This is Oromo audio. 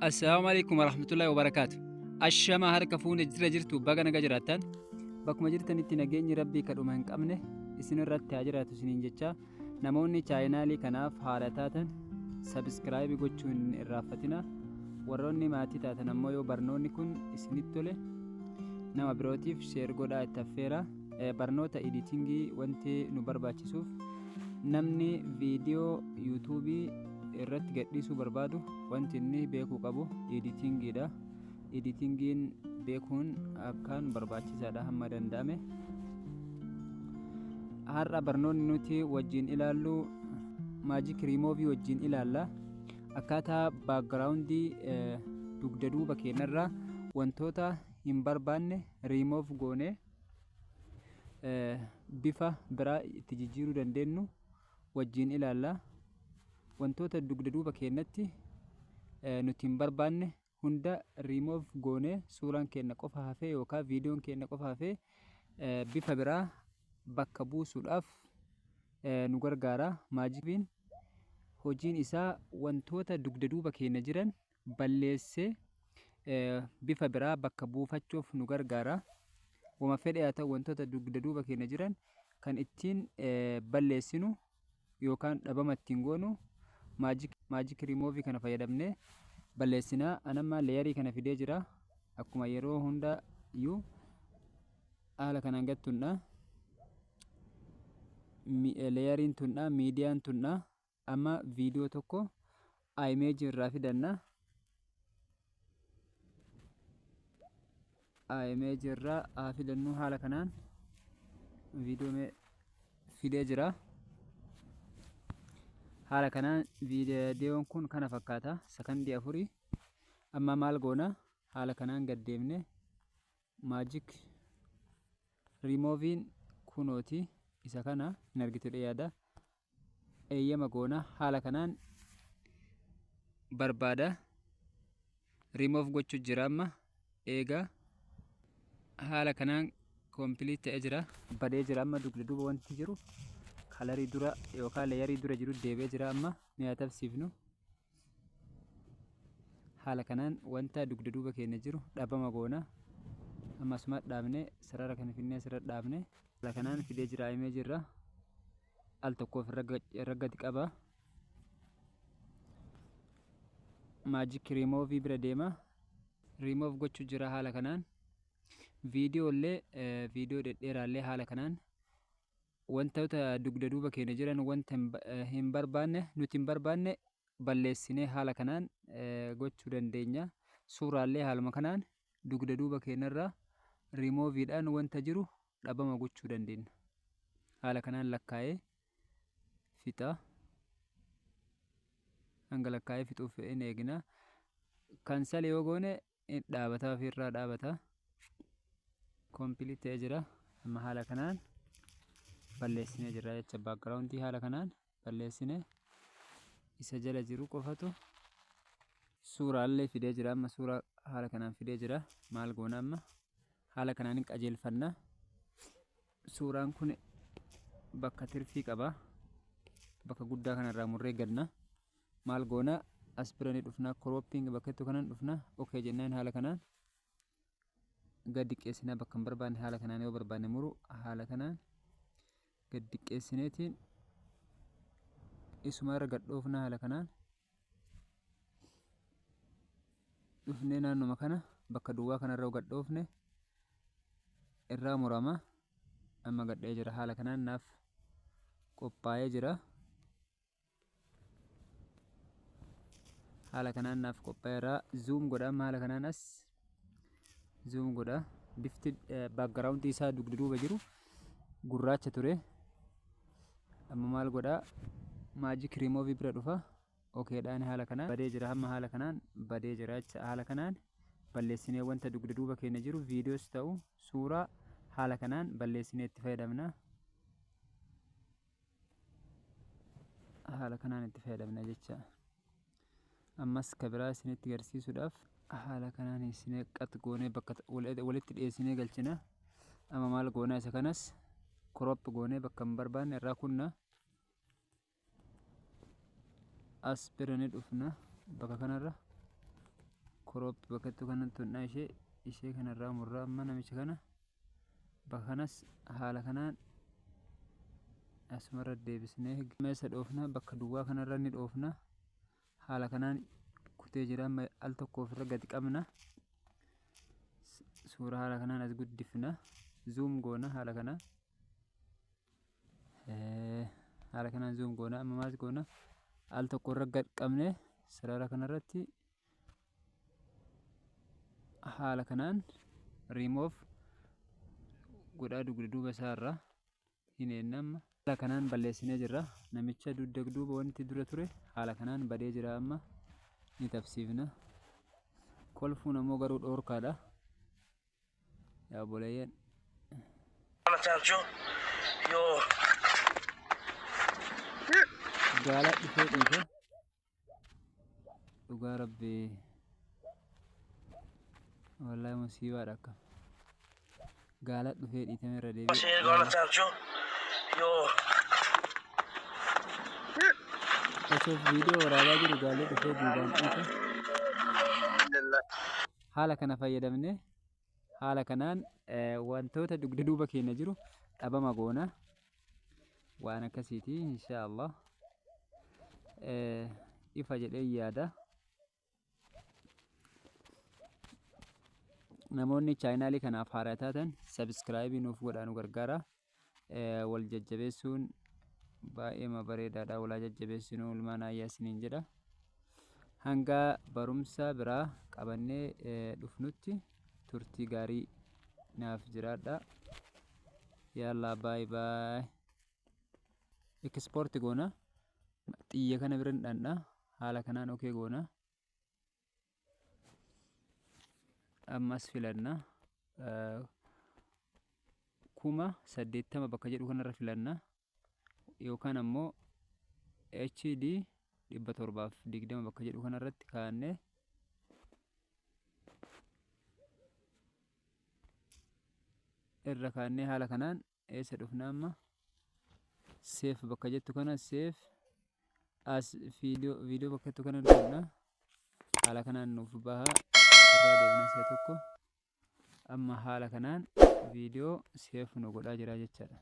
Assalamualaikum warahmatullahi wabarakatuh. Ashama harka fuune jira jirtu baga naga jiraattan bakkuma jirtanitti nageenyi rabbii kadhuma hin qabne isin irratti haa jiraatu isiniin jecha namoonni chaayinaalii kanaaf haala taatan sabskraayibii gochuu hin irraanfatina. Warroonni maatii taatan ammoo yoo barnoonni kun isinitti tole nama birootiif sheer godhaa itti affeera. Barnoota editingii wanti nu barbaachisuuf namni viidiyoo yuutuubii irratti gadhiisuu barbaadu wanti inni beekuu qabu editingiidha. Editingiin beekuun akkaan barbaachisaadha hamma danda'ame. Har'a barnoonni nuti wajjin ilaallu maajik riimoovii wajjin ilaalla. Akkaataa baakgiraawundii dugda duuba keenyarraa wantoota hin barbaanne riimoof goone bifa biraa itti jijjiiruu dandeenyu wajjin ilaalla. Wantoota dugda duuba keenyatti nuti hin barbaanne hunda riimoof goone suuraan keenya qofa hafee yookaan viidiyoon keenya qofa hafee bifa biraa bakka buusuudhaaf nu gargaara. Maajikiin hojiin isaa wantoota dugda duuba keenya jiran balleessee bifa biraa bakka buufachuuf nu gargaara. Wama fedhe haa ta'u wantoota dugda duuba keenya jiran kan ittiin balleessinu yookaan dhabama ittiin goonu maajik riimoovii kana fayyadamnee balleessinaa. Anamma leeyarii kana fidee jira akkuma yeroo hunda iyyuu haala kanaan gattuudha. Leeyariin tunna miidiyaan tunna amma viidiyoo tokko imeejii irraa fidanna. Imeejii irraa haa fidannu. Haala kanaan viidiyoo fidee jira. Haala kanaan viidiyoon kun kana fakkaata sakandii 4. Amma maal goona haala kanaan gaddeemne maajik riimooviin kunooti isa kana hin argitudha yaada eeyyama goona. Haala kanaan barbaada riimoof gochuu jira. Amma eegaa haala kanaan koompiliit ta'ee jira badee jira. Amma dugda duuba wanti jiru kalarii dura yookaan leeyarii dura jiru deebi'ee jira. Amma ni haa tabsiifnu. Haala kanaan wanta dugda duuba keenya jiru dhabama goona. Ammasuma dhaabne sarara kana finnee asirra dhaabne haala kanaan fidee jira. Imeejii irra al tokkoof raggati qaba. Maajik riimoovii bira deema riimoof gochuu jira. Haala kanaan viidiyoo dhedheeraallee haala kanaan wantoota dugda duuba keenya jiran wanta hin barbaanne nuti hin barbaanne balleessinee haala kanaan gochuu dandeenya. Suuraallee haaluma kanaan dugda duuba keenyarraa riimooviidhaan wanta jiru dhabama gochuu dandeenya. Haala kanaan lakkaa'ee fixa. Hanga lakkaa'ee fixuuf hin eegna. Kansal yoo goone dhaabata ofirraa dhaabata. Koompiliit ta'ee jira. Amma haala kanaan balleessinee jira jecha baakgiraawundii haala kanaan balleessine isa jala jiru qofatu suuraallee fidee jira. Amma suuraa haala kanaan fidee jira. Maal goona amma haala kanaan hin qajeelfanna. Suuraan kun bakka tirfii qaba. Bakka guddaa kanarraa murree gadna. Maal goona as bira ni dhufna kiroopping bakka itti kanaan dhufna. Okey jennaan haala kanaan gad diqqeessinaa bakka hin barbaanne haala kanaan yoo barbaanne muru haala kanaan gad diqqeessineetiin isuma irra gad dhoofna. Haala kanaan dhufnee naannuma kana bakka duwwaa kanarra gad dhoofne irraa murama. Amma gadhee jira. Haala kanaan naaf qophaa'ee jira. Haala kanaan naaf qophaa'eera. Zuum godha. Amma haala kanaan as zuum godha. Bifti baakgiraawundii isaa dugda duuba jiru gurraacha ture. Amma maal godha maajik riimoovii bira dhufa. Okeedhaan haala kanaan badee jira. Amma haala kanaan badee jira jecha haala kanaan balleessinee wanta dugda duuba keenya jiru viidiyoos ta'u suuraa haala kanaan balleessinee itti fayyadamna. Haala kanaan itti fayyadamna jecha. Ammas kabiraa isinitti agarsiisuudhaaf haala kanaan isinee qat goonee bakka walitti dhiyeessinee galchina. Amma maal goona isa kanas crop goonee bakka hin barbaanne irraa kunna. as bira ni dhufna bakka kanarra crop bakattu kanatti hundhaa ishee kanarraa murraa amma namicha kana bakka kanas haala kanaan asumarra deebisnee meesa dhoofna bakka duwwaa kanarra ni dhoofna haala kanaan kutee jira al tokko ofirra gadi qabna suura haala kanaan as guddifna zoom goona haala kanaan zoom goona amma maas goona al tokko irra gad qabne sarara kanarratti haala kanaan remove godhaa dugda duuba isaarra hin eenyamma haala kanaan balleessinee jirra namicha duuba wanti dura ture haala kanaan badee jira amma ni tabsiifna kolfuun ammoo garuu dhoorkaadha yaa boleeyyan gaala dhufee dhiise dhugaa rabbii wallahi musiibaadha akka gaala dhufee dhiitame irra deebi'e osoo viidiyoo waraabaa jiru gaalli dhufee duubaan dhiite haala kana fayyadamne haala kanaan wantoota dugda duuba keenya jiru dhabama goona waan akkasiiti insha Allah ifa jedhee yaada namoonni chaayinaalii kanaaf haaraa taatan sabskraayibii nuuf godhaa nu gargaara wal jajjabeessuun baay'ee bareedaadha walaa jajjabeessinuu ilmaan ayyaa isiniin jedha hanga barumsa biraa qabannee dhufnutti turtii gaarii naaf jiraadha yalla baay baay ekspoorti goona xiyya kana bira dhandha haala kanaan okee goona ammas filanna 80 bakka jedhu kanarra filanna yookaan ammoo HD 720 bakka jedhu kanarratti kaa'annee irra kaa'annee haala kanaan eessa dhufna amma seef bakka jettu kana seef as viidiyoo bakka jettu kana dhufna haala kanaan nuuf baha irraa deebina see tokko amma haala kanaan viidiyoo seef nu godhaa jira jechaadha.